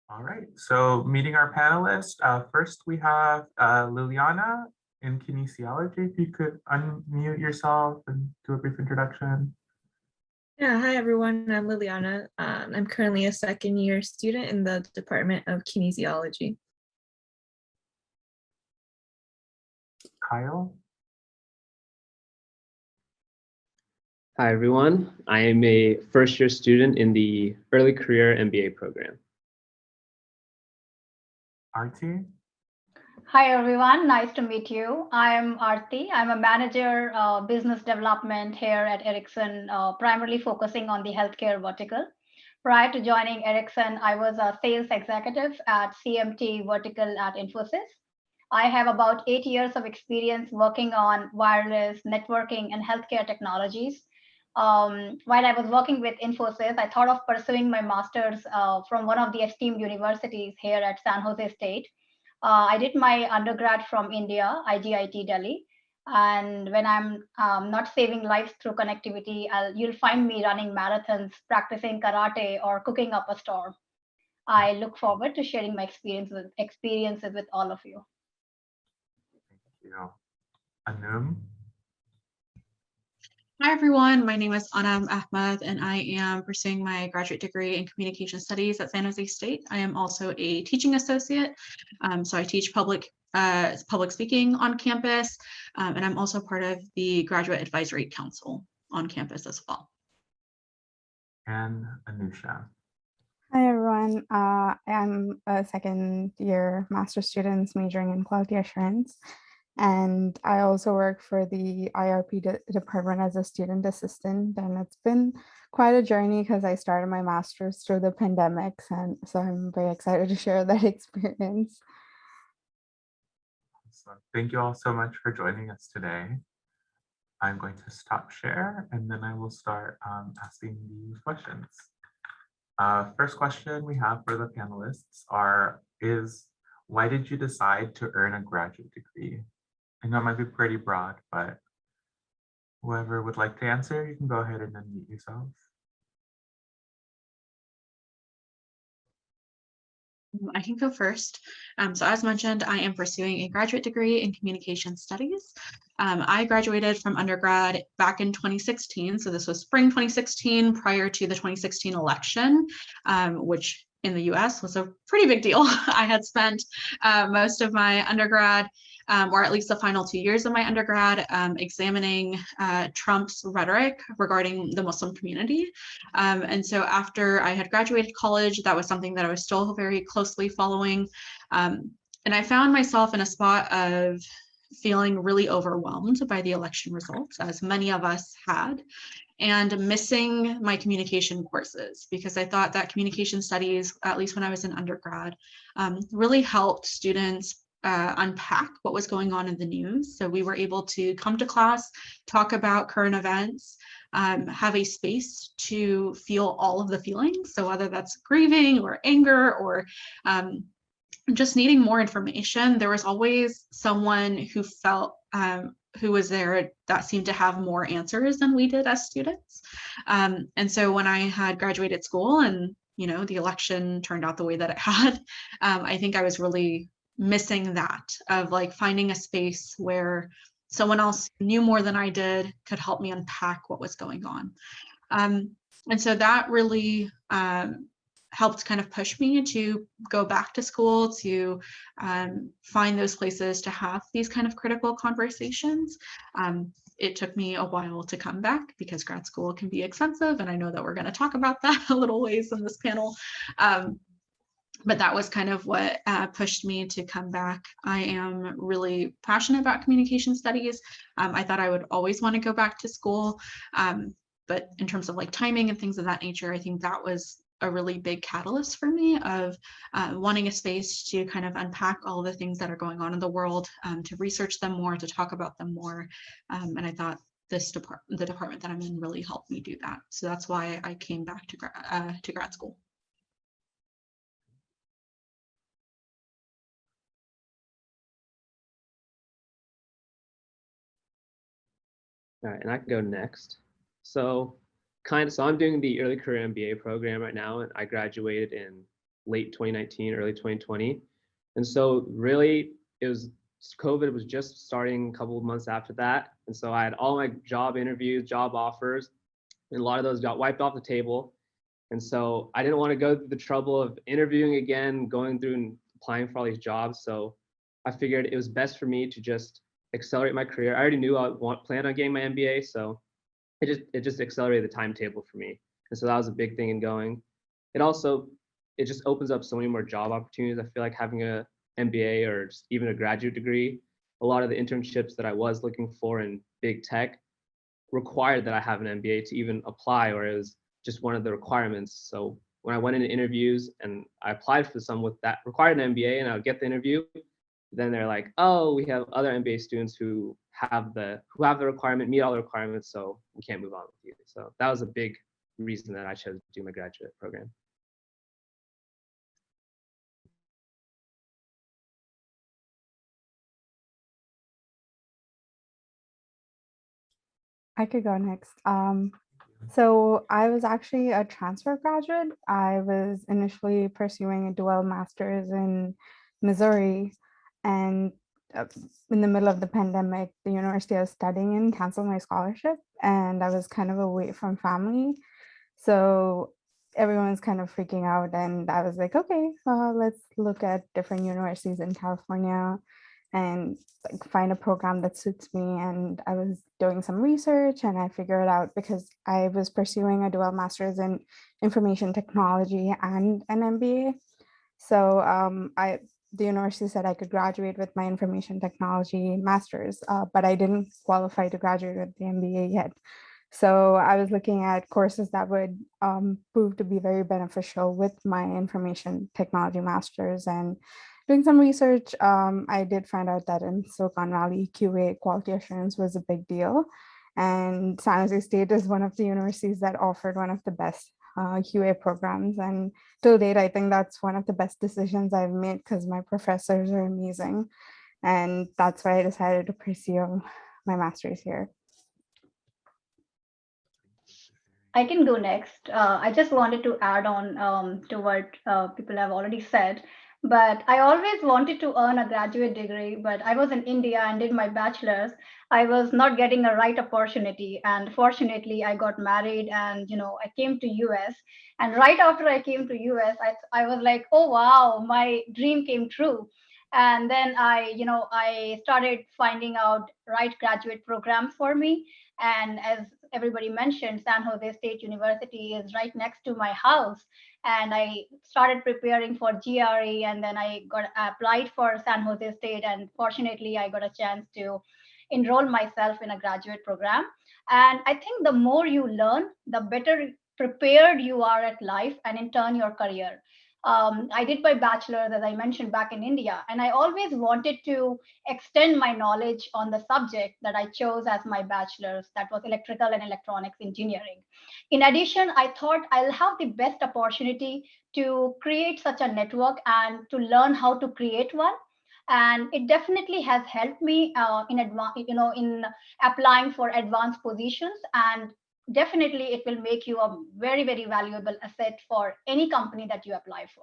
All right, so meeting our panelists. First, we have Liliana in Kinesiology. If you could unmute yourself and do a brief introduction. Yeah, hi everyone, I'm Liliana. I'm currently a second year student in the Department of Kinesiology. Kyle. Hi, everyone. I am a first-year student in the Early Career MBA program. Aarthi. Hi, everyone. Nice to meet you. I'm Aarthi. I'm a manager business development here at Ericsson, primarily focusing on the healthcare vertical. Prior to joining Ericsson, I was a sales executive at CMT vertical at Infosys. I have about 8 years of experience working on wireless, networking, and healthcare technologies. While I was working with Infosys, I thought of pursuing my master's from one of the esteemed universities here at San Jose State. I did my undergrad from India, IGIT Delhi. And when I'm not saving lives through connectivity, you'll find me running marathons, practicing karate, or cooking up a storm. I look forward to sharing my experiences with all of you. Thank you. Anum. Hi, everyone. My name is Anam Ahmed, and I am pursuing my graduate degree in communication studies at San Jose State. I am also a teaching associate, so I teach public speaking on campus, and I'm also part of the Graduate Advisory Council on campus as well. And Anusha. Hi, everyone. I'm a second year master's student majoring in quality assurance. And I also work for the IRP department as a student assistant. And it's been quite a journey because I started my master's through the pandemics. And so I'm very excited to share that experience. So thank you all so much for joining us today. I'm going to stop share and then I will start asking these questions. First question we have for the panelists is why did you decide to earn a graduate degree? I know it might be pretty broad, but whoever would like to answer, you can go ahead and unmute yourself. I can go first. So as mentioned, I am pursuing a graduate degree in communication studies. I graduated from undergrad back in 2016. So this was spring 2016 prior to the 2016 election, which in the US was a pretty big deal. I had spent most of my undergrad or at least the final 2 years of my undergrad, examining Trump's rhetoric regarding the Muslim community. And so after I had graduated college, that was something that I was still very closely following. And I found myself in a spot of feeling really overwhelmed by the election results, as many of us had, and missing my communication courses because I thought that communication studies, at least when I was in undergrad, really helped students unpack what was going on in the news. So we were able to come to class, talk about current events, have a space to feel all of the feelings. So whether that's grieving or anger or just needing more information, there was always someone who felt who was there that seemed to have more answers than we did as students. And so when I had graduated school and the election turned out the way that it had, I think I was really missing that of like finding a space where someone else knew more than I did could help me unpack what was going on. And so that really helped kind of push me to go back to school, to find those places to have these kind of critical conversations. It took me a while to come back because grad school can be expensive, and I know that we're going to talk about that a little ways in this panel. But that was kind of what pushed me to come back. I am really passionate about communication studies. I thought I would always want to go back to school. But in terms of like timing and things of that nature, I think that was a really big catalyst for me of wanting a space to kind of unpack all the things that are going on in the world, to research them more, to talk about them more. And I thought the department that I'm in really helped me do that. So that's why I came back to grad school. All right, and I can go next. So I'm doing the early career MBA program right now, and I graduated in late 2019, early 2020. And so really COVID was just starting a couple of months after that. And so I had all my job interviews, job offers, and a lot of those got wiped off the table. And so I didn't want to go through the trouble of interviewing again, going through and applying for all these jobs. So I figured it was best for me to just accelerate my career. I already knew I planned on getting my MBA, so it just accelerated the timetable for me. And so that was a big thing in going. It just opens up so many more job opportunities. I feel like having a MBA or just even a graduate degree, a lot of the internships that I was looking for in big tech required that I have an MBA to even apply, or it was just one of the requirements. So when I went into interviews and I applied for some with that required an MBA and I would get the interview, then they're like, oh, we have other MBA students who have the requirement, meet all the requirements, so we can't move on with you. So that was a big reason that I chose to do my graduate program. I could go next. So I was actually a transfer graduate. I was initially pursuing a dual master's in Missouri, and in the middle of the pandemic, the university I was studying in canceled my scholarship, and I was kind of away from family. So everyone's kind of freaking out, and I was like, okay, let's look at different universities in California and like find a program that suits me. And I was doing some research and I figured out, because I was pursuing a dual master's in information technology and an MBA. So the university said I could graduate with my information technology master's, but I didn't qualify to graduate with the MBA yet. So I was looking at courses that would prove to be very beneficial with my information technology master's, and doing some research, I did find out that in Silicon Valley, QA, quality assurance, was a big deal. And San Jose State is one of the universities that offered one of the best QA programs. And till date, I think that's one of the best decisions I've made, because my professors are amazing. And that's why I decided to pursue my master's here. I can go next. I just wanted to add on to what people have already said. But I always wanted to earn a graduate degree, but I was in India and did my bachelor's. I was not getting a right opportunity. And fortunately, I got married and, I came to US. And right after I came to US, I was like, oh, wow, my dream came true. And then I started finding out right graduate programs for me. And as everybody mentioned, San Jose State University is right next to my house. And I started preparing for GRE, and then I applied for San Jose State. And fortunately, I got a chance to enroll myself in a graduate program. And I think the more you learn, the better prepared you are at life and in turn your career. I did my bachelor's, as I mentioned, back in India, and I always wanted to extend my knowledge on the subject that I chose as my bachelor's, that was electrical and electronics engineering. In addition, I thought I'll have the best opportunity to create such a network and to learn how to create one. And it definitely has helped me in applying for advanced positions, and definitely it will make you a very, very valuable asset for any company that you apply for.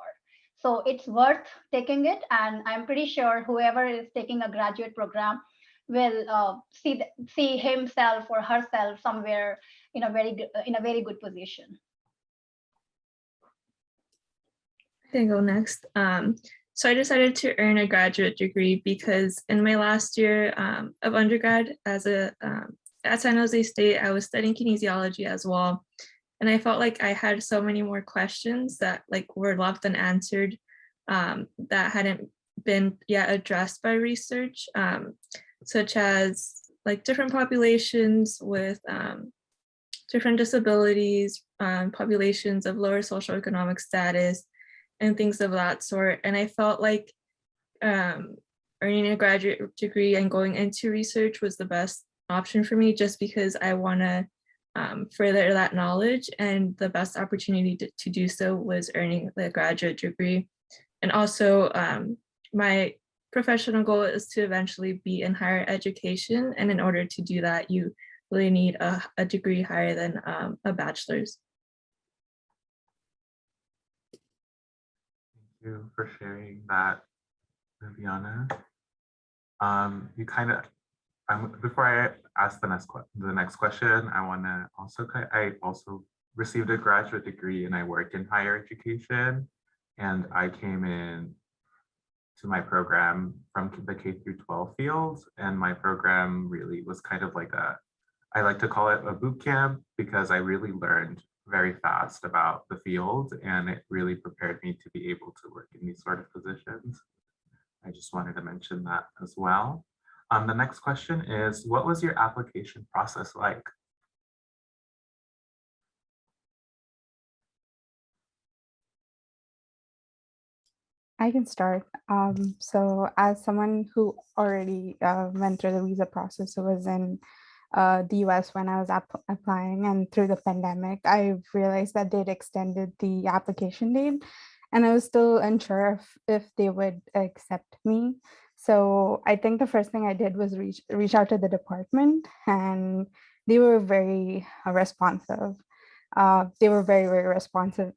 So it's worth taking it, and I'm pretty sure whoever is taking a graduate program will see himself or herself somewhere in a very good position. I can go next. So I decided to earn a graduate degree because in my last year of undergrad at San Jose State, I was studying kinesiology as well. And I felt like I had so many more questions that were left unanswered that hadn't been yet addressed by research, such as different populations with different disabilities, populations of lower socioeconomic status, and things of that sort. And I felt like earning a graduate degree and going into research was the best option for me, just because I want to further that knowledge, and the best opportunity to do so was earning the graduate degree. And also my professional goal is to eventually be in higher education, and in order to do that, you really need a degree higher than a bachelor's. you for sharing that, Liliana. You kind of, before I ask the next question, I want to also, I also received a graduate degree and I work in higher education, and I came in to my program from the K through 12 fields, and my program really was kind of like I like to call it a boot camp, because I really learned very fast about the field, and it really prepared me to be able to work in these sort of positions. I just wanted to mention that as well. The next question is, what was your application process like? I can start. So as someone who already went through the visa process, who was in the US when I was applying, and through the pandemic, I realized that they'd extended the application date, and I was still unsure if they would accept me. So I think the first thing I did was reach out to the department, and they were very responsive. They were very, very responsive.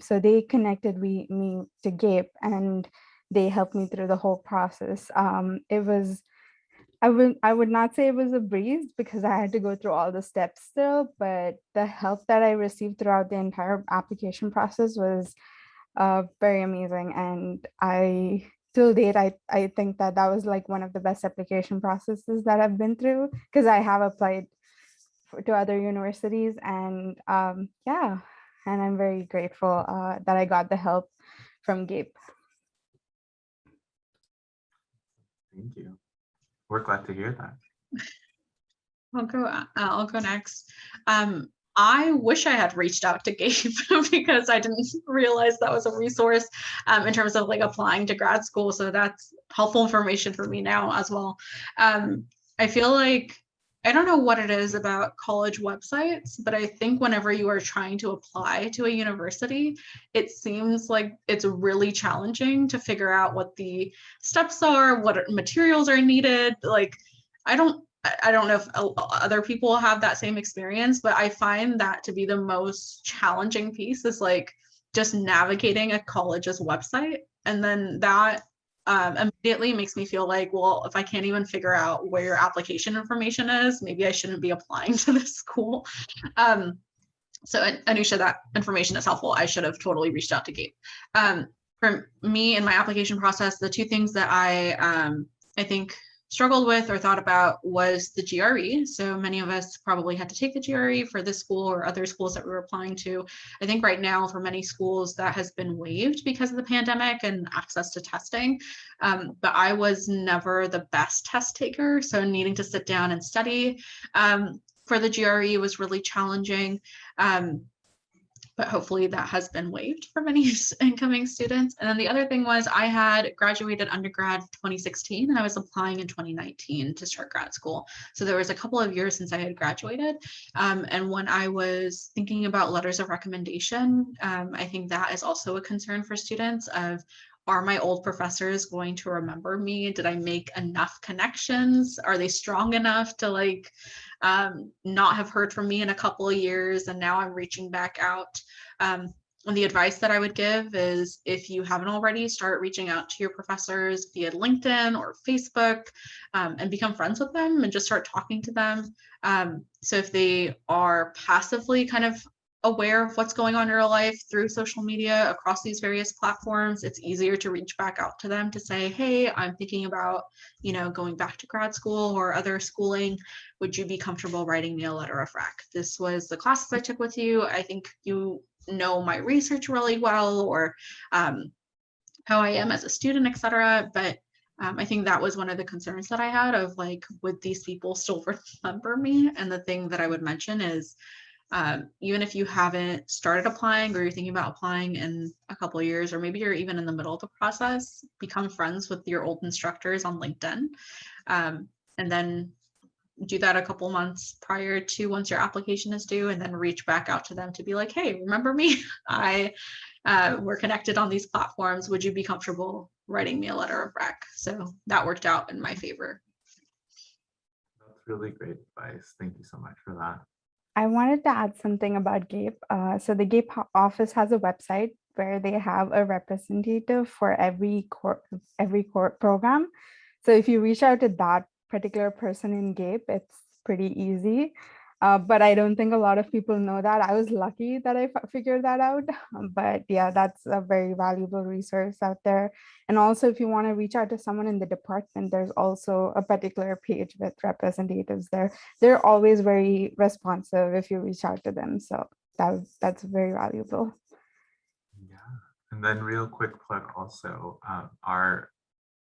So they connected me to Gabe, and they helped me through the whole process. It was, I would not say it was a breeze, because I had to go through all the steps still, but the help that I received throughout the entire application process was very amazing. And till date, I think that was like one of the best application processes that I've been through, because I have applied to other universities, and yeah, and I'm very grateful that I got the help from Gabe. Thank you. We're glad to hear that. I'll go next. I wish I had reached out to Gabe because I didn't realize that was a resource in terms of like applying to grad school. So that's helpful information for me now as well. I feel like, I don't know what it is about college websites, but I think whenever you are trying to apply to a university, it seems like it's really challenging to figure out what the steps are, what materials are needed. Like, I don't know if other people have that same experience, but I find that to be the most challenging piece, is like just navigating a college's website. And then that immediately makes me feel like, well, if I can't even figure out where your application information is, maybe I shouldn't be applying to this school. So Anusha, that information is helpful. I should have totally reached out to Gabe. For me in my application process, the two things that I think struggled with or thought about was the GRE. So many of us probably had to take the GRE for this school or other schools that we were applying to. I think right now for many schools that has been waived because of the pandemic and access to testing. But I was never the best test taker. So needing to sit down and study for the GRE was really challenging. But hopefully that has been waived for many incoming students. And then the other thing was, I had graduated undergrad 2016 and I was applying in 2019 to start grad school. So there was a couple of years since I had graduated. And when I was thinking about letters of recommendation, I think that is also a concern for students of, are my old professors going to remember me? Did I make enough connections? Are they strong enough to like not have heard from me in a couple of years and now I'm reaching back out? And the advice that I would give is, if you haven't already, start reaching out to your professors via LinkedIn or Facebook, and become friends with them and just start talking to them. So if they are passively kind of aware of what's going on in your life through social media across these various platforms, it's easier to reach back out to them to say, hey, I'm thinking about, going back to grad school or other schooling. Would you be comfortable writing me a letter of rec? This was the classes I took with you. I think you know my research really well, or how I am as a student, etc. But I think that was one of the concerns that I had of like, would these people still remember me? And the thing that I would mention is, even if you haven't started applying or you're thinking about applying in a couple of years, or maybe you're even in the middle of the process, become friends with your old instructors on LinkedIn. And then do that a couple months prior to once your application is due, and then reach back out to them to be like, hey, remember me? We're connected on these platforms. Would you be comfortable writing me a letter of rec? So that worked out in my favor. That's really great advice. Thank you so much for that. I wanted to add something about Gabe. So the Gabe office has a website where they have a representative for every core program. So if you reach out to that particular person in GAPE, it's pretty easy. But I don't think a lot of people know that. I was lucky that I figured that out. But yeah, that's a very valuable resource out there. And also, if you want to reach out to someone in the department, there's also a particular page with representatives there. They're always very responsive if you reach out to them. So that's very valuable. Yeah, and then real quick plug also, our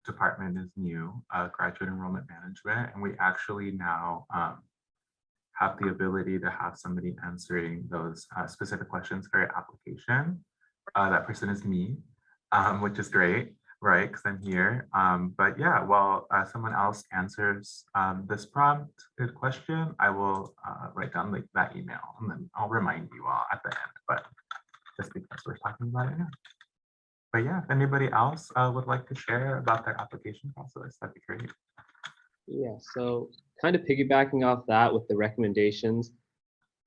department is new, graduate enrollment management, and we actually now have the ability to have somebody answering those specific questions for your application. That person is me, which is great, right? Because I'm here. But yeah, while someone else answers this prompt question, I will write down that email and then I'll remind you all at the end, but just because we're talking about it now. But yeah, if anybody else would like to share about their application process, that'd be great. Yeah, so kind of piggybacking off that with the recommendations,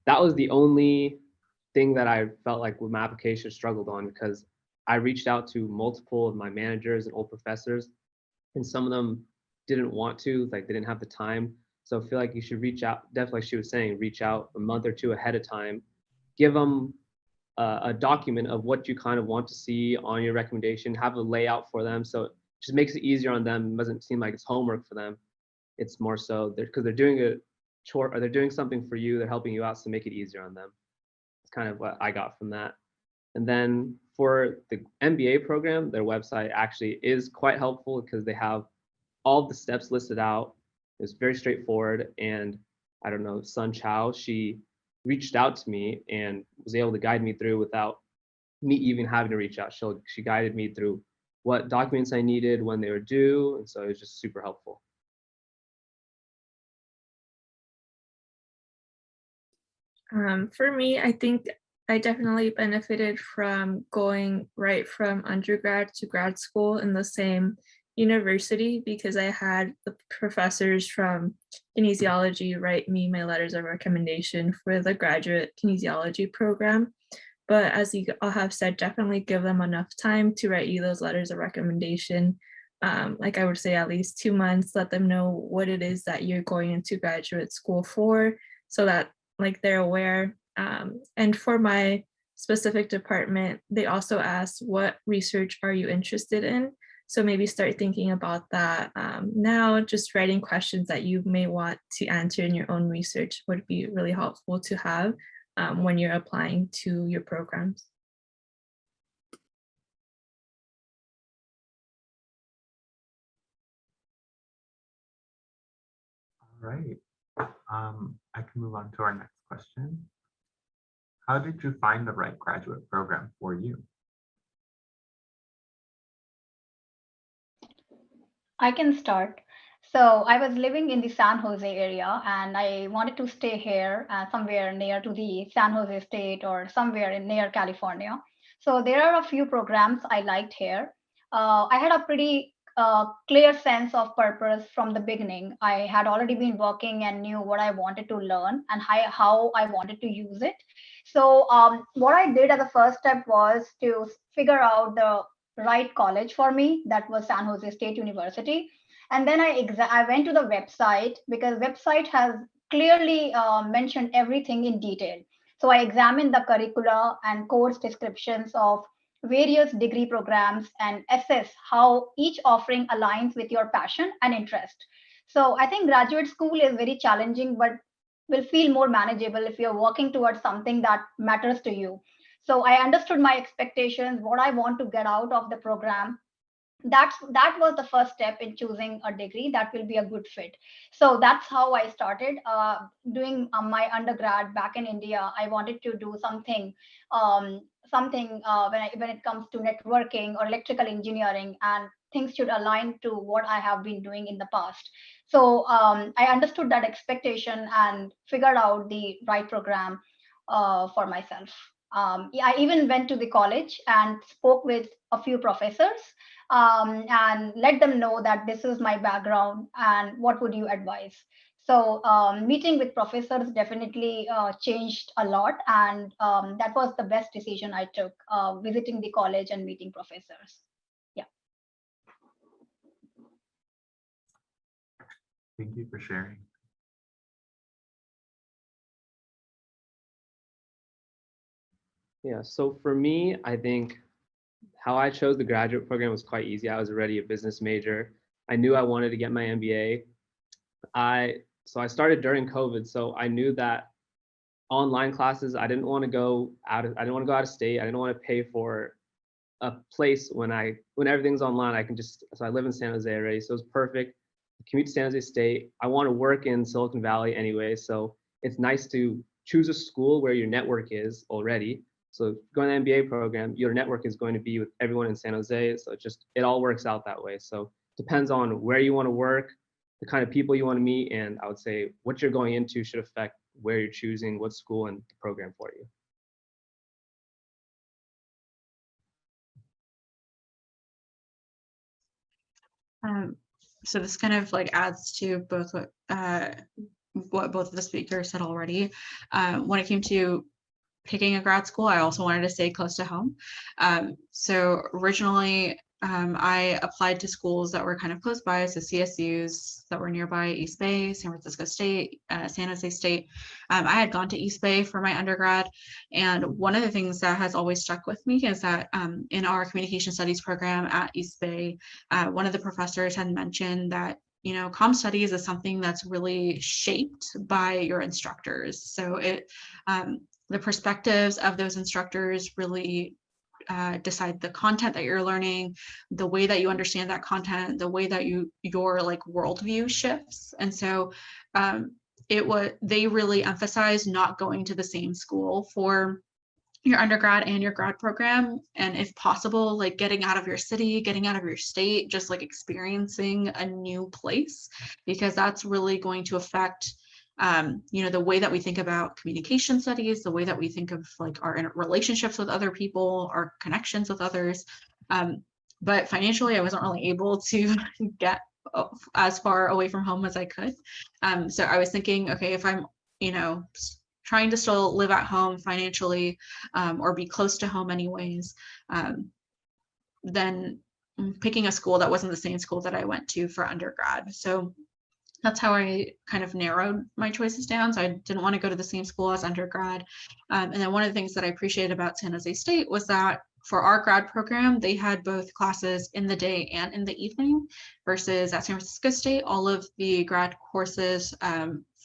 that was the only thing that I felt like with my application struggled on, because I reached out to multiple of my managers and old professors, and some of them didn't want to, like they didn't have the time. So I feel like you should reach out, definitely like she was saying, reach out a month or two ahead of time, give them a document of what you kind of want to see on your recommendation, have a layout for them. So it just makes it easier on them. It doesn't seem like it's homework for them. It's more so because they're doing a chore or they're doing something for you. They're helping you out to make it easier on them. It's kind of what I got from that. And then for the MBA program, their website actually is quite helpful because they have all the steps listed out. It's very straightforward. And I don't know, Sun Chow, she reached out to me and was able to guide me through without me even having to reach out. She guided me through what documents I needed, when they were due. And so it was just super helpful. For me, I think I definitely benefited from going right from undergrad to grad school in the same university, because I had the professors from kinesiology write me my letters of recommendation for the graduate kinesiology program. But as you all have said, definitely give them enough time to write you those letters of recommendation. Like I would say at least 2 months, let them know what it is that you're going into graduate school for, so that like they're aware. And for my specific department, they also asked, what research are you interested in? So maybe start thinking about that now. Just writing questions that you may want to answer in your own research would be really helpful to have when you're applying to your programs. All right, I can move on to our next question. How did you find the right graduate program for you? I can start. So I was living in the San Jose area and I wanted to stay here somewhere near to the San Jose state or somewhere near California. So there are a few programs I liked here. I had a pretty clear sense of purpose from the beginning. I had already been working and knew what I wanted to learn and how I wanted to use it. So what I did as a first step was to figure out the right college for me. That was San Jose State University. And then I went to the website, because website has clearly mentioned everything in detail. So I examined the curricula and course descriptions of various degree programs and assess how each offering aligns with your passion and interest. So I think graduate school is very challenging, but will feel more manageable if you're working towards something that matters to you. So I understood my expectations, what I want to get out of the program. That was the first step in choosing a degree that will be a good fit. So that's how I started doing my undergrad back in India. I wanted to do something when it comes to networking or electrical engineering, and things should align to what I have been doing in the past. So I understood that expectation and figured out the right program for myself. Yeah, I even went to the college and spoke with a few professors and let them know that this is my background and what would you advise. So meeting with professors definitely changed a lot, and that was the best decision I took, visiting the college and meeting professors. Yeah. Thank you for sharing. Yeah, so for me, I think how I chose the graduate program was quite easy. I was already a business major. I knew I wanted to get my MBA. So I started during COVID, so I knew that online classes, I didn't want to go out of state. I didn't want to pay for a place when everything's online. So I live in San Jose already, so it's perfect. Commute to San Jose State. I want to work in Silicon Valley anyway, so it's nice to choose a school where your network is already. So going to the MBA program, your network is going to be with everyone in San Jose. So it all works out that way. So depends on where you want to work, the kind of people you want to meet, and I would say what you're going into should affect where you're choosing, what school and the program for you. So this kind of like adds to both what both of the speakers said already. When it came to picking a grad school, I also wanted to stay close to home. So originally, I applied to schools that were kind of close by, so CSUs that were nearby, East Bay, San Francisco State, San Jose State. I had gone to East Bay for my undergrad, and one of the things that has always stuck with me is that in our communication studies program at East Bay, one of the professors had mentioned that comm studies is something that's really shaped by your instructors. So the perspectives of those instructors really decide the content that you're learning, the way that you understand that content, the way that your like worldview shifts. And so they really emphasize not going to the same school for your undergrad and your grad program, and if possible, like getting out of your city, getting out of your state, just like experiencing a new place, because that's really going to affect the way that we think about communication studies, the way that we think of like our relationships with other people, our connections with others. But financially, I wasn't really able to get as far away from home as I could. So I was thinking, okay, if I'm, trying to still live at home financially, or be close to home anyways, then picking a school that wasn't the same school that I went to for undergrad. So that's how I kind of narrowed my choices down. So I didn't want to go to the same school as undergrad. And then one of the things that I appreciated about San Jose State was that for our grad program, they had both classes in the day and in the evening, versus at San Francisco State, all of the grad courses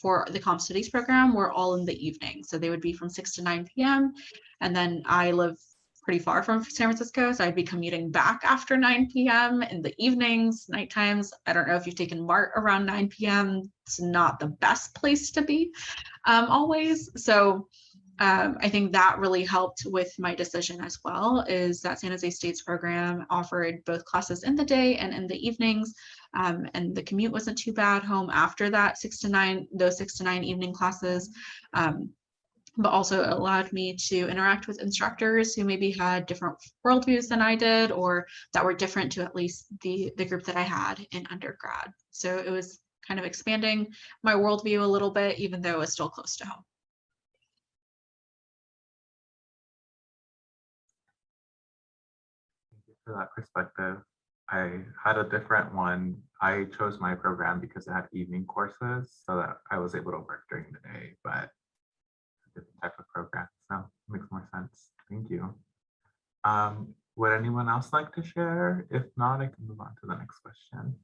for the Comm Studies program were all in the evening. So they would be from 6 to 9 p.m. And then I live pretty far from San Francisco, so I'd be commuting back after 9 p.m. in the evenings, night times. I don't know if you've taken MART around 9 p.m. It's not the best place to be always. So I think that really helped with my decision as well, is that San Jose State's program offered both classes in the day and in the evenings. And the commute wasn't too bad home after that 6 to 9 evening classes. But also allowed me to interact with instructors who maybe had different worldviews than I did, or that were different to at least the group that I had in undergrad. So it was kind of expanding my worldview a little bit, even though it was still close to home. Thank you for that perspective. I had a different one. I chose my program because it had evening courses so that I was able to work during the day, but different type of program, so it makes more sense. Thank you. Would anyone else like to share? If not, I can move on to the next question.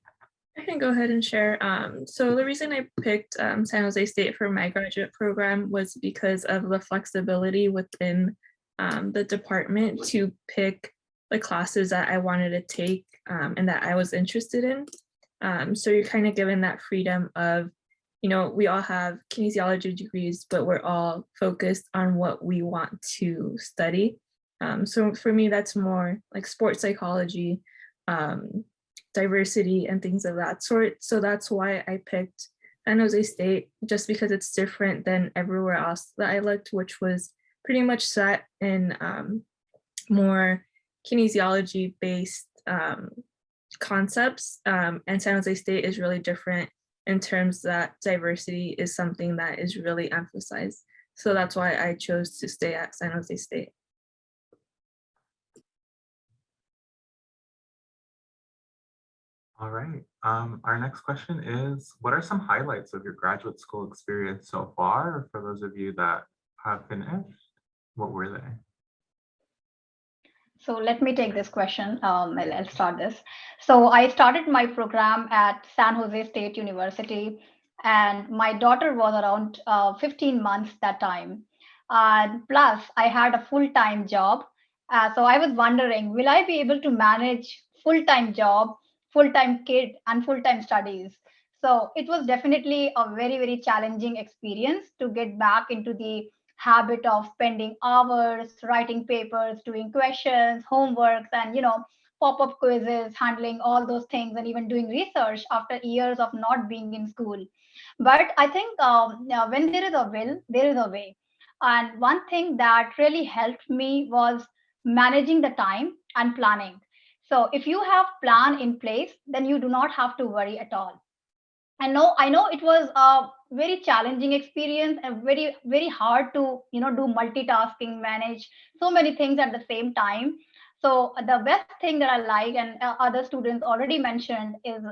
I can go ahead and share. So the reason I picked San Jose State for my graduate program was because of the flexibility within the department to pick the classes that I wanted to take and that I was interested in. So you're kind of given that freedom of, we all have kinesiology degrees, but we're all focused on what we want to study. So for me, that's more like sports psychology, diversity, and things of that sort. So that's why I picked San Jose State, just because it's different than everywhere else that I looked, which was pretty much set in more kinesiology-based concepts. And San Jose State is really different in terms that diversity is something that is really emphasized. So that's why I chose to stay at San Jose State. All right. Our next question is, what are some highlights of your graduate school experience so far? For those of you that have finished, what were they? So let me take this question. I'll start this. So I started my program at San Jose State University, and my daughter was around 15 months that time. Plus, I had a full-time job. So I was wondering, will I be able to manage full-time job, full-time kid, and full-time studies? So it was definitely a very, very challenging experience to get back into the habit of spending hours writing papers, doing questions, homeworks, and pop-up quizzes, handling all those things, and even doing research after years of not being in school. But I think when there is a will, there is a way. And one thing that really helped me was managing the time and planning. So if you have plan in place, then you do not have to worry at all. I know it was a very challenging experience and very, very hard to, do multitasking, manage so many things at the same time. So the best thing that I like, and other students already mentioned, is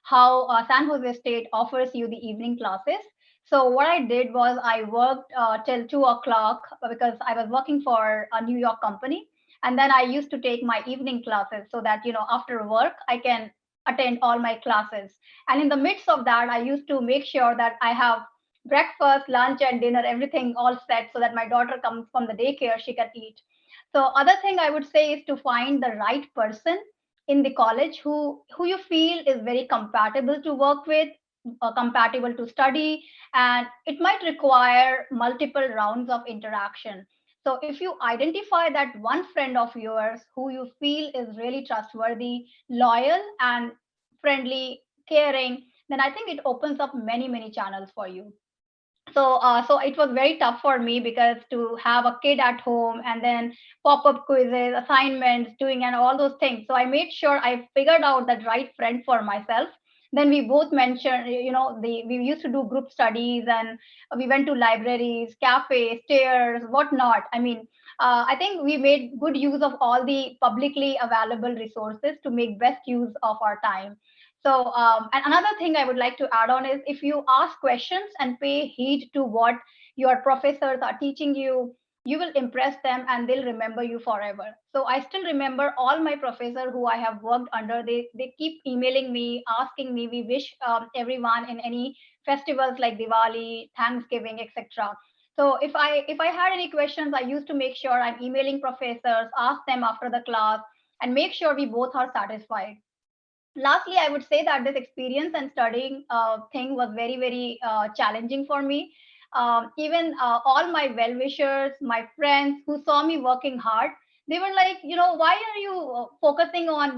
how San Jose State offers you the evening classes. So what I did was I worked till 2 o'clock because I was working for a New York company. And then I used to take my evening classes so that, after work, I can attend all my classes. And in the midst of that, I used to make sure that I have breakfast, lunch, and dinner, everything all set so that my daughter comes from the daycare, she can eat. So other thing I would say is to find the right person in the college who you feel is very compatible to work with, compatible to study, and it might require multiple rounds of interaction. So if you identify that one friend of yours who you feel is really trustworthy, loyal, and friendly, caring, then I think it opens up many, many channels for you. So it was very tough for me because to have a kid at home and then pop-up quizzes, assignments, doing and all those things. So I made sure I figured out that right friend for myself. Then we both mentioned, we used to do group studies, and we went to libraries, cafes, stairs, whatnot. I mean, I think we made good use of all the publicly available resources to make best use of our time. So, and another thing I would like to add on is if you ask questions and pay heed to what your professors are teaching you, you will impress them and they'll remember you forever. So I still remember all my professors who I have worked under. They keep emailing me, asking me. We wish everyone in any festivals like Diwali, Thanksgiving, etc. So if I had any questions, I used to make sure I'm emailing professors, ask them after the class, and make sure we both are satisfied. Lastly, I would say that this experience and studying thing was very, very challenging for me. Even all my well wishers, my friends who saw me working hard, they were like, why are you focusing on,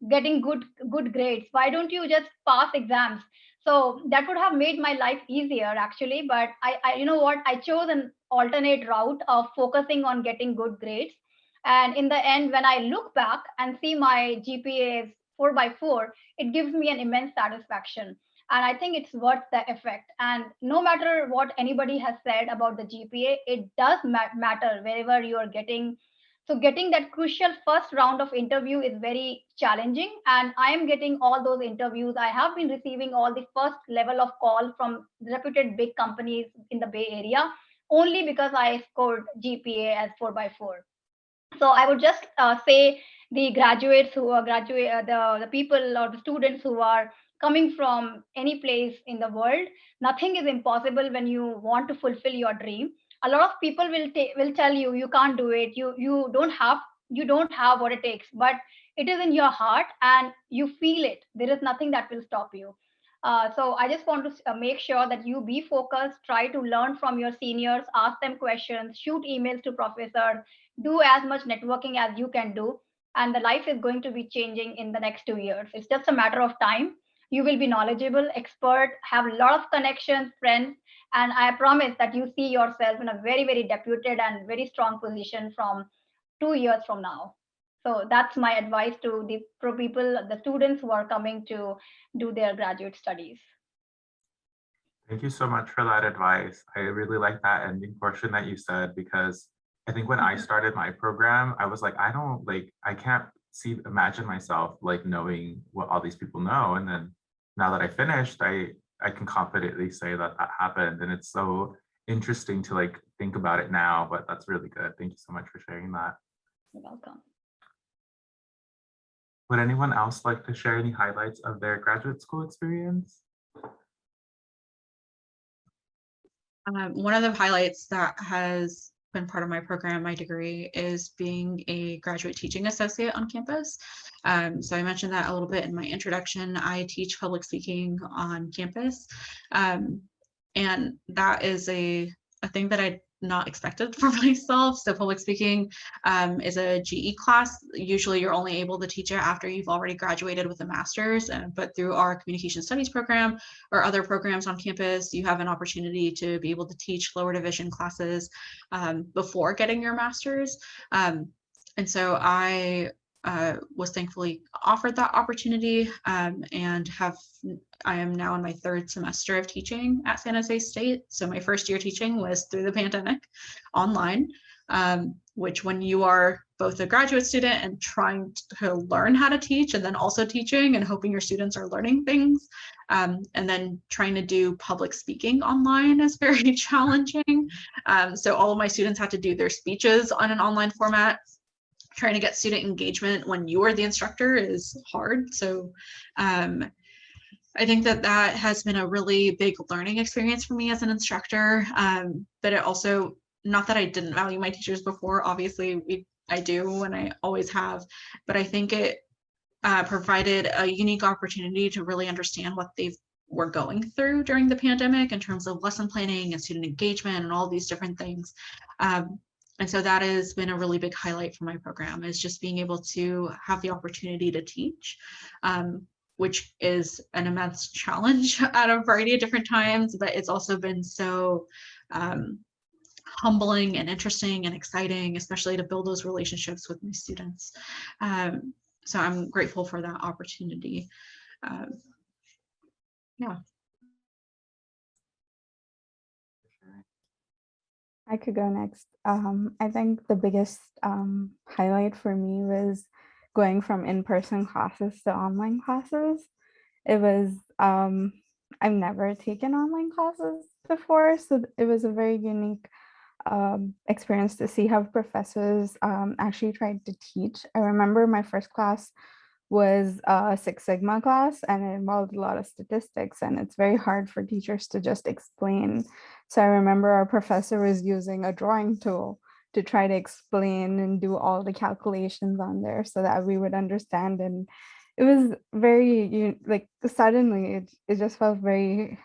getting good grades? Why don't you just pass exams? So that would have made my life easier actually. But I you know what, I chose an alternate route of focusing on getting good grades. And in the end, when I look back and see my GPAs 4 by 4, it gives me an immense satisfaction. And I think it's worth the effort. And no matter what anybody has said about the GPA, it does matter wherever you are getting. So getting that crucial first round of interview is very challenging. And I am getting all those interviews. I have been receiving all the first level of call from reputed big companies in the Bay Area only because I scored GPA as 4 by 4. So I would just say the graduates who are the people or the students who are coming from any place in the world, nothing is impossible when you want to fulfill your dream. A lot of people will tell you you can't do it, you don't have what it takes, but it is in your heart and you feel it. There is nothing that will stop you. So I just want to make sure that you be focused, try to learn from your seniors, ask them questions, shoot emails to professors, do as much networking as you can do, and the life is going to be changing in the next 2 years. It's just a matter of time. You will be knowledgeable, expert, have a lot of connections, friends, and I promise that you see yourself in a very, very deputed and very strong position from 2 years from now. So that's my advice to the pro people, the students who are coming to do their graduate studies. Thank you so much for that advice. I really like that ending portion that you said, because I think when I started my program, I was like, I can't imagine myself like knowing what all these people know. And then now that I finished, I can confidently say that that happened. And it's so interesting to like think about it now, but that's really good. Thank you so much for sharing that. You're welcome. Would anyone else like to share any highlights of their graduate school experience? One of the highlights that has been part of my program, my degree, is being a graduate teaching associate on campus. So I mentioned that a little bit in my introduction. I teach public speaking on campus. And that is a thing that I not expected for myself. So public speaking is a GE class. Usually you're only able to teach it after you've already graduated with a master's, but through our communication studies program or other programs on campus, you have an opportunity to be able to teach lower division classes before getting your master's. And so I was thankfully offered that opportunity and I am now in my third semester of teaching at San Jose State. So my first year teaching was through the pandemic online, which when you are both a graduate student and trying to learn how to teach and then also teaching and hoping your students are learning things, and then trying to do public speaking online is very challenging. So all of my students had to do their speeches on an online format. Trying to get student engagement when you are the instructor is hard. So I think that that has been a really big learning experience for me as an instructor. But it also, not that I didn't value my teachers before, obviously I do and I always have, but I think it provided a unique opportunity to really understand what they were going through during the pandemic in terms of lesson planning and student engagement and all these different things. And so that has been a really big highlight for my program, is just being able to have the opportunity to teach, which is an immense challenge at a variety of different times, but it's also been so humbling and interesting and exciting, especially to build those relationships with my students. So I'm grateful for that opportunity. Yeah. I could go next. I think the biggest highlight for me was going from in-person classes to online classes. It was, I've never taken online classes before, so it was a very unique experience to see how professors actually tried to teach. I remember my first class was a Six Sigma class, and it involved a lot of statistics, and it's very hard for teachers to just explain. So I remember our professor was using a drawing tool to try to explain and do all the calculations on there so that we would understand. And it was very, like, suddenly it just felt very,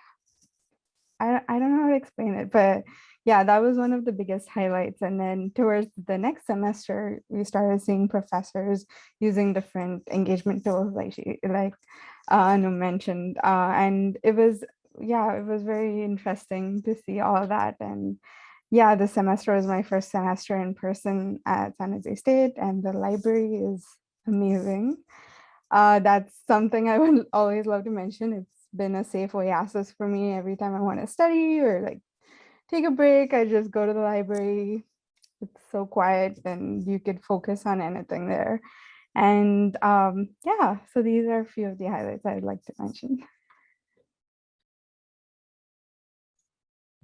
I don't know how to explain it, but yeah, that was one of the biggest highlights. And then towards the next semester, we started seeing professors using different engagement tools, like Anu mentioned, and it was very interesting to see all of that. And yeah, the semester was my first semester in person at San Jose State, and the library is amazing. That's something I would always love to mention. It's been a safe oasis for me every time I want to study or like take a break. I just go to the library. It's so quiet and you could focus on anything there. And yeah, so these are a few of the highlights I'd like to mention.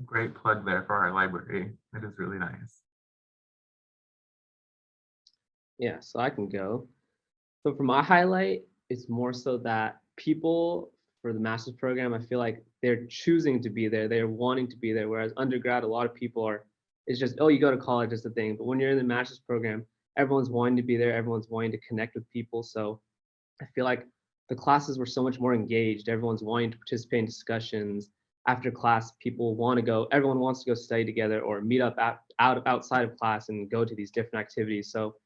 Great plug there for our library. It is really nice. Yeah, so I can go. So for my highlight, it's more so that people for the master's program, I feel like they're choosing to be there. They're wanting to be there. Whereas undergrad, a lot of people it's just, oh, you go to college, it's a thing. But when you're in the master's program, everyone's wanting to be there. Everyone's wanting to connect with people. So I feel like the classes were so much more engaged. Everyone's wanting to participate in discussions. After class, people want to go, everyone wants to go study together or meet up outside of class and go to these different activities. So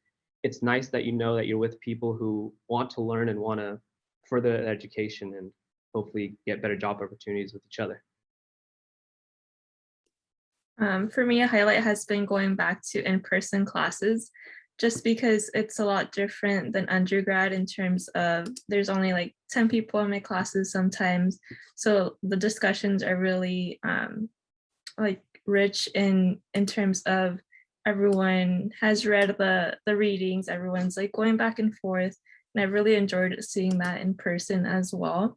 it's nice that you know that you're with people who want to learn and want to further their education and hopefully get better job opportunities with each other. For me, a highlight has been going back to in-person classes. just because it's a lot different than undergrad in terms of there's only like 10 people in my classes sometimes. So the discussions are really like rich in terms of everyone has read the readings, everyone's like going back and forth. And I really enjoyed seeing that in person as well.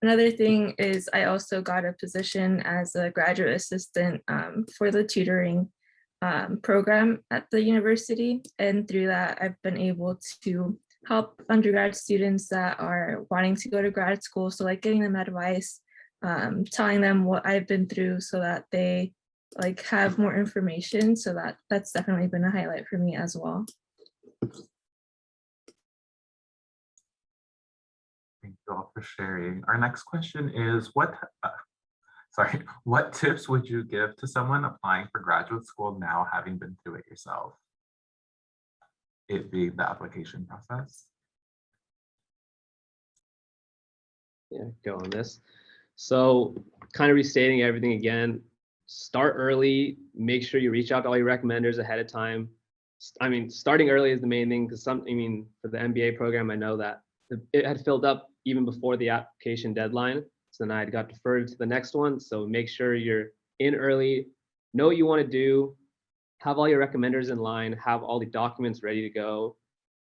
Another thing is I also got a position as a graduate assistant for the tutoring program at the university. And through that, I've been able to help undergrad students that are wanting to go to grad school. So like getting them advice, telling them what I've been through so that they like have more information. So that's definitely been a highlight for me as well. Thank you all for sharing. Our next question is what tips would you give to someone applying for graduate school now, having been through it yourself? It being the application process. Yeah, go on this. So kind of restating everything again, start early, make sure you reach out to all your recommenders ahead of time. I mean, starting early is the main thing because for the MBA program, I know that it had filled up even before the application deadline. So then I got deferred to the next one. So make sure you're in early, know what you want to do, have all your recommenders in line, have all the documents ready to go,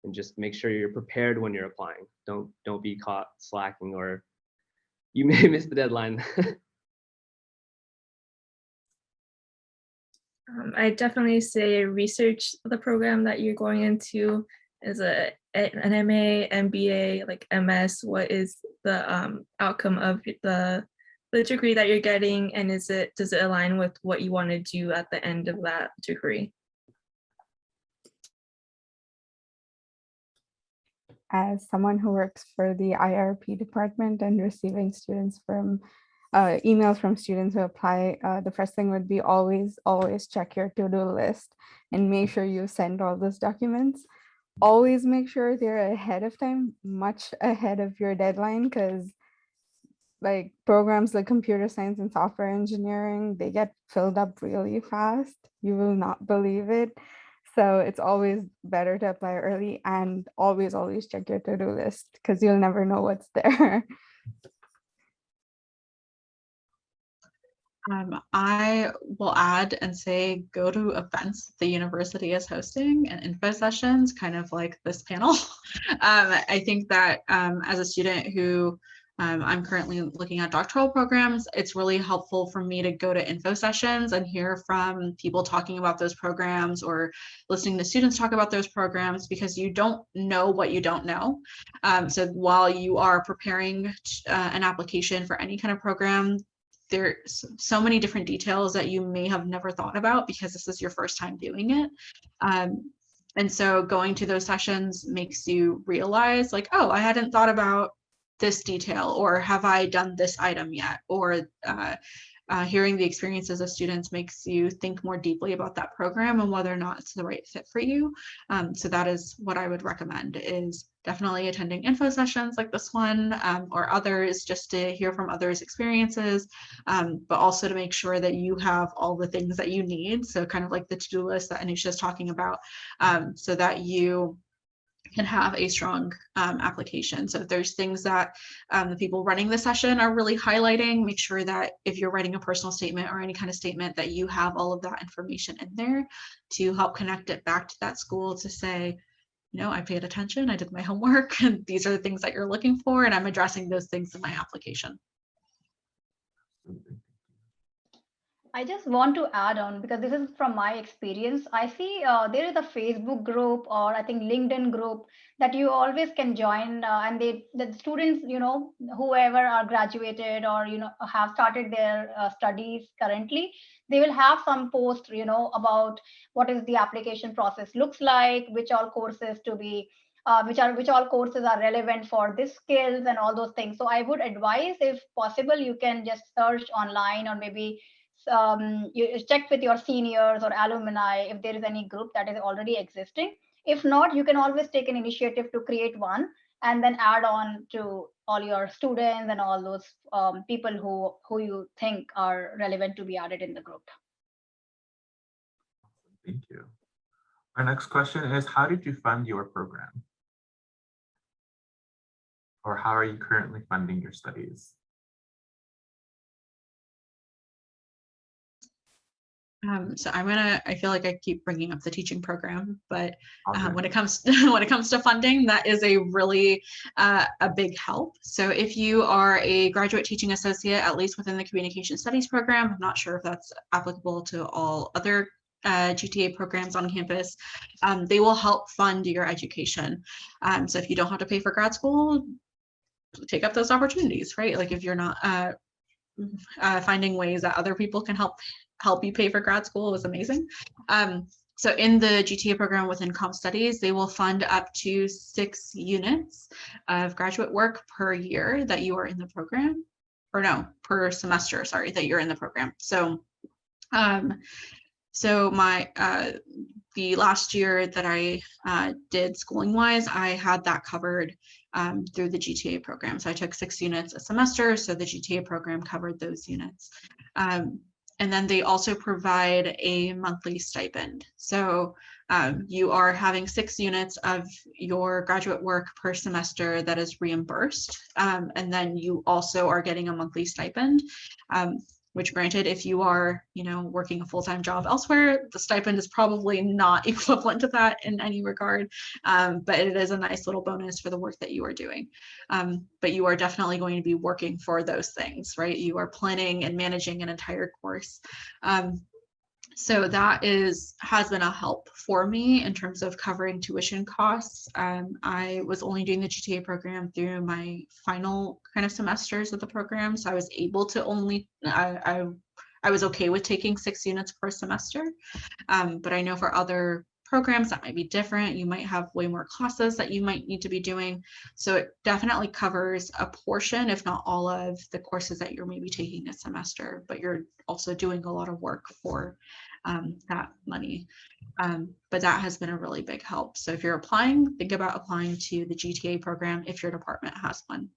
and just make sure you're prepared when you're applying. Don't be caught slacking or you may miss the deadline. I definitely say research the program that you're going into. Is an MA, MBA, like MS? What is the outcome of the degree that you're getting, and does it align with what you want to do at the end of that degree? As someone who works for the IRP department and receiving students from emails from students who apply, the first thing would be always check your to-do list and make sure you send all those documents. Always make sure they're ahead of time, much ahead of your deadline, because like programs like computer science and software engineering, they get filled up really fast. You will not believe it. So it's always better to apply early and always check your to-do list because you'll never know what's there. I will add and say, go to events the university is hosting and info sessions, kind of like this panel. I think that as a student who I'm currently looking at doctoral programs, it's really helpful for me to go to info sessions and hear from people talking about those programs or listening to students talk about those programs, because you don't know what you don't know. So while you are preparing an application for any kind of program, there's so many different details that you may have never thought about because this is your first time doing it. And so going to those sessions makes you realize like, oh, I hadn't thought about this detail, or have I done this item yet? Or hearing the experiences of students makes you think more deeply about that program and whether or not it's the right fit for you. So that is what I would recommend, is definitely attending info sessions like this one or others, just to hear from others' experiences, but also to make sure that you have all the things that you need. So kind of like the to-do list that Anusha is talking about, so that you can have a strong application. So if there's things that the people running the session are really highlighting, make sure that if you're writing a personal statement or any kind of statement, that you have all of that information in there to help connect it back to that school to say, you know, I paid attention, I did my homework, and these are the things that you're looking for, and I'm addressing those things in my application. I just want to add on, because this is from my experience. I see there is a Facebook group, or I think LinkedIn group, that you always can join, and the students, you know, whoever are graduated or, you know, have started their studies currently, they will have some post, you know, about what is the application process looks like, which all courses to be which all courses are relevant for this skills and all those things. So I would advise, if possible, you can just search online, or maybe you check with your seniors or alumni if there is any group that is already existing. If not, you can always take an initiative to create one and then add on to all your students and all those people who you think are relevant to be added in the group. Thank you. Our next question is, how did you fund your program? Or how are you currently funding your studies? So I feel like I keep bringing up the teaching program, but Okay. when it comes to funding, that is a really a big help. So if you are a graduate teaching associate, at least within the communication studies program, I'm not sure if that's applicable to all other GTA programs on campus, they will help fund your education. So if you don't have to pay for grad school, take up those opportunities, right? Like if you're not finding ways that other people can help you pay for grad school was amazing. So in the GTA program within Comp Studies, they will fund up to 6 units of graduate work per year that you are in the program, or no, per semester, sorry, that you're in the program. So my the last year that I did schooling wise, I had that covered through the GTA program. So I took 6 units a semester, so the GTA program covered those units. And then they also provide a monthly stipend. So you are having 6 units of your graduate work per semester that is reimbursed. And then you also are getting a monthly stipend, which granted, if you are, working a full-time job elsewhere, the stipend is probably not equivalent to that in any regard. But it is a nice little bonus for the work that you are doing. But you are definitely going to be working for those things, right? You are planning and managing an entire course. So that has been a help for me in terms of covering tuition costs. I was only doing the GTA program through my final kind of semesters of the program. So I was able to I was okay with taking 6 units per semester. But I know for other programs that might be different. You might have way more classes that you might need to be doing. So it definitely covers a portion, if not all of the courses that you're maybe taking this semester, but you're also doing a lot of work for that money. But that has been a really big help. So if you're applying, think about applying to the GTA program if your department has one.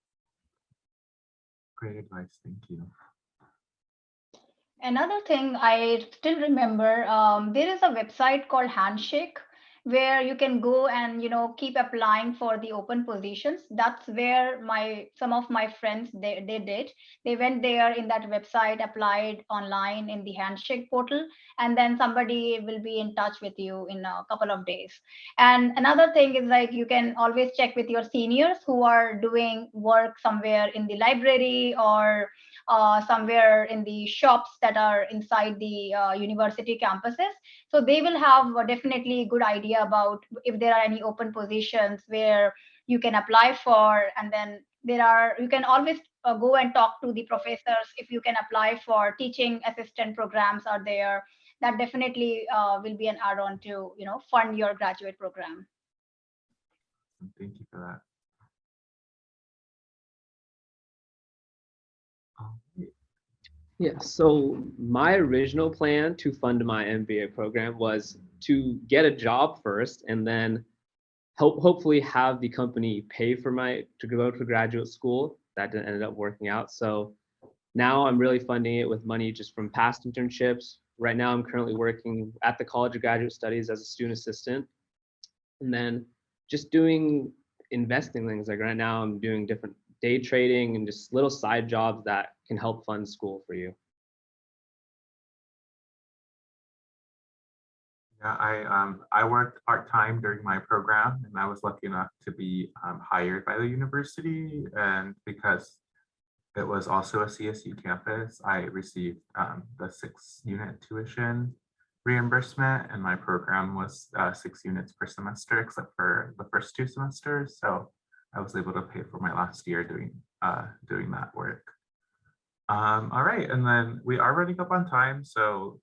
Great advice, thank you. Another thing I still remember, there is a website called Handshake where you can go and keep applying for the open positions. That's where some of my friends they did. They went there in that website, applied online in the Handshake portal, and then somebody will be in touch with you in a couple of days. And another thing is, like, you can always check with your seniors who are doing work somewhere in the library or somewhere in the shops that are inside the university campuses. So they will have a definitely good idea about if there are any open positions where you can apply for. And then you can always go and talk to the professors if you can apply for teaching assistant programs are there. That definitely will be an add-on to fund your graduate program. Thank you for that. Yeah, so my original plan to fund my MBA program was to get a job first and then hopefully have the company pay for to go to graduate school. That didn't end up working out. So now I'm really funding it with money just from past internships. Right now I'm currently working at the College of Graduate Studies as a student assistant. And then just doing investing things. Like right now I'm doing different day trading and just little side jobs that can help fund school for you. Yeah, I worked part-time during my program, and I was lucky enough to be hired by the university. And because it was also a CSU campus, I received the 6-unit tuition reimbursement, and my program was 6 units per semester, except for the first 2 semesters. So I was able to pay for my last year doing that work. All right, and then we are running up on time. So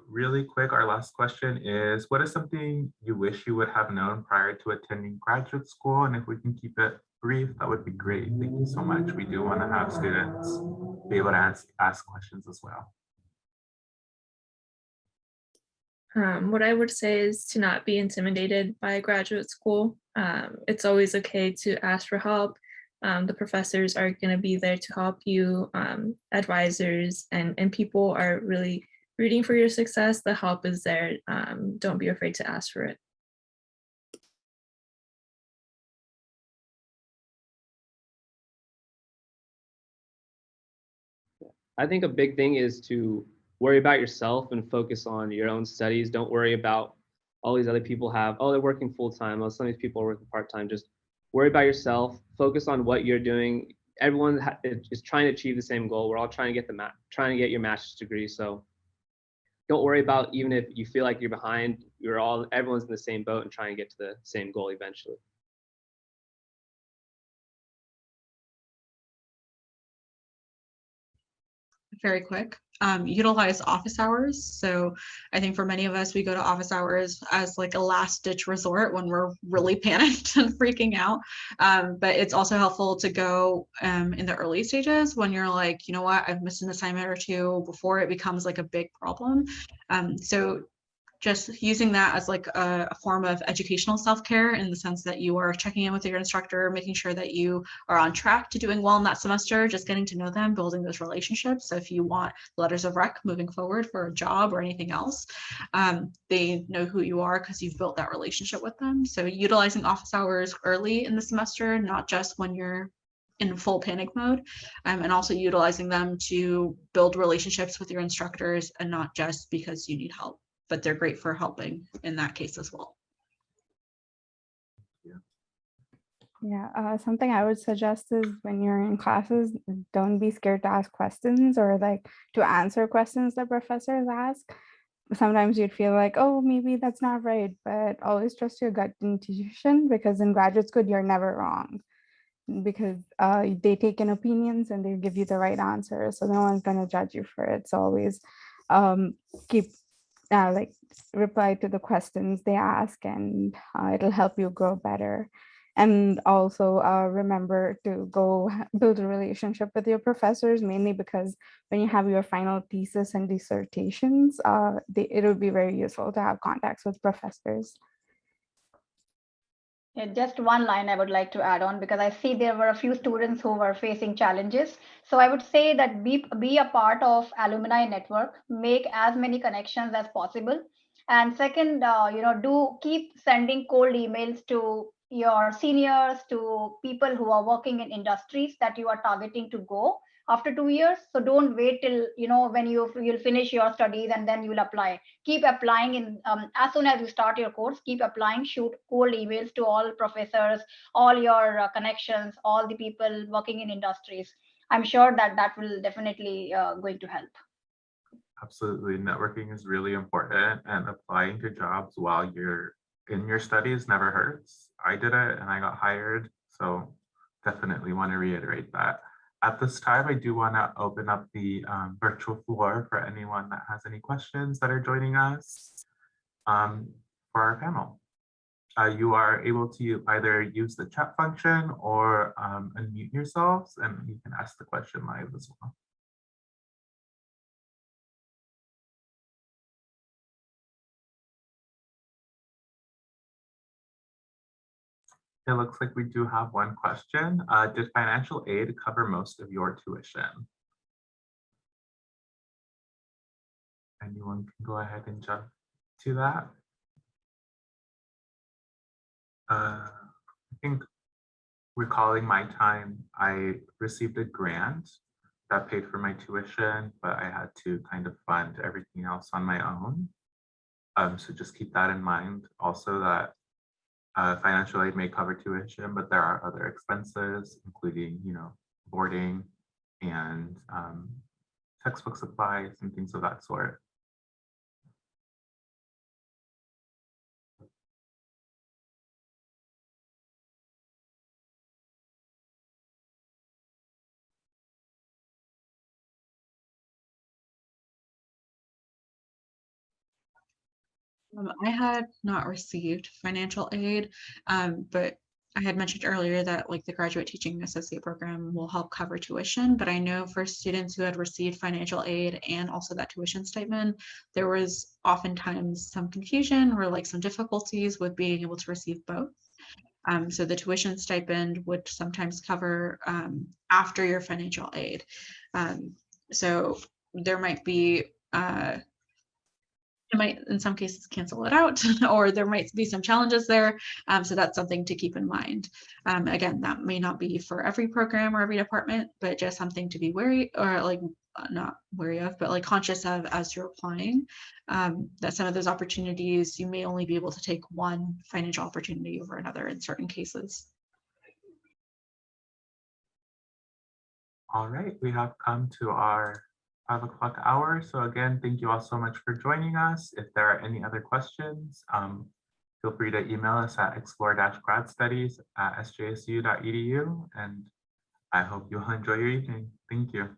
really quick, our last question is, what is something you wish you would have known prior to attending graduate school? And if we can keep it brief, that would be great. Thank you so much. We do want to have students be able to ask questions as well. What I would say is to not be intimidated by graduate school. It's always okay to ask for help. The professors are going to be there to help you. Advisors and people are really rooting for your success. The help is there. Don't be afraid to ask for it. I think a big thing is to worry about yourself and focus on your own studies. Don't worry about all these other people have, oh, they're working full time. Oh, some of these people are working part time. Just worry about yourself. Focus on what you're doing. Everyone is trying to achieve the same goal. We're all trying to get your master's degree. So don't worry about, even if you feel like you're behind, everyone's in the same boat and trying to get to the same goal eventually. Very quick. Utilize office hours. So I think for many of us, we go to office hours as like a last ditch resort when we're really panicked and freaking out. But it's also helpful to go in the early stages when you're like, you know what, I've missed an assignment or two before it becomes like a big problem. So just using that as like a form of educational self-care, in the sense that you are checking in with your instructor, making sure that you are on track to doing well in that semester, just getting to know them, building those relationships. So if you want letters of rec moving forward for a job or anything else, they know who you are because you've built that relationship with them. So utilizing office hours early in the semester, not just when you're in full panic mode, and also utilizing them to build relationships with your instructors, and not just because you need help, but they're great for helping in that case as well. Yeah, something I would suggest is when you're in classes, don't be scared to ask questions or like to answer questions that professors ask. Sometimes you'd feel like, oh, maybe that's not right, but always trust your gut intuition, because in graduate school, you're never wrong, because they take in opinions and they give you the right answer. So no one's going to judge you for it. So always keep like reply to the questions they ask, and it'll help you grow better. And also remember to go build a relationship with your professors, mainly because when you have your final thesis and dissertations, it will be very useful to have contacts with professors. Yeah, just one line I would like to add on, because I see there were a few students who were facing challenges. So I would say that be a part of alumni network, make as many connections as possible. And second, do keep sending cold emails to your seniors, to people who are working in industries that you are targeting to go after 2 years. So don't wait till, when you'll finish your studies and then you'll apply. Keep applying in as soon as you start your course, keep applying, shoot cold emails to all professors, all your connections, all the people working in industries. I'm sure that will definitely going to help. Absolutely. Networking is really important, and applying to jobs while you're in your studies never hurts. I did it and I got hired. So definitely want to reiterate that. At this time, I do want to open up the virtual floor for anyone that has any questions that are joining us for our panel. You are able to either use the chat function or unmute yourselves, and you can ask the question live as well. It looks like we do have one question. Did financial aid cover most of your tuition? Anyone can go ahead and jump to that. I think, recalling my time, I received a grant that paid for my tuition, but I had to kind of fund everything else on my own. So just keep that in mind. Also that financial aid may cover tuition, but there are other expenses, including, boarding and textbook supplies and things of that sort. I had not received financial aid, but I had mentioned earlier that like the graduate teaching associate program will help cover tuition, but I know for students who had received financial aid and also that tuition stipend, there was oftentimes some confusion or like some difficulties with being able to receive both. So the tuition stipend would sometimes cover after your financial aid. So there might be it might in some cases cancel it out, or there might be some challenges there. So that's something to keep in mind. Again, that may not be for every program or every department, but just something to be wary or like not wary of, but like conscious of as you're applying, that some of those opportunities, you may only be able to take one financial opportunity over another in certain cases. All right, we have come to our 5 o'clock hour. So again, thank you all so much for joining us. If there are any other questions, feel free to email us at explore-gradstudies@sjsu.edu. And I hope you'll enjoy your evening. Thank you.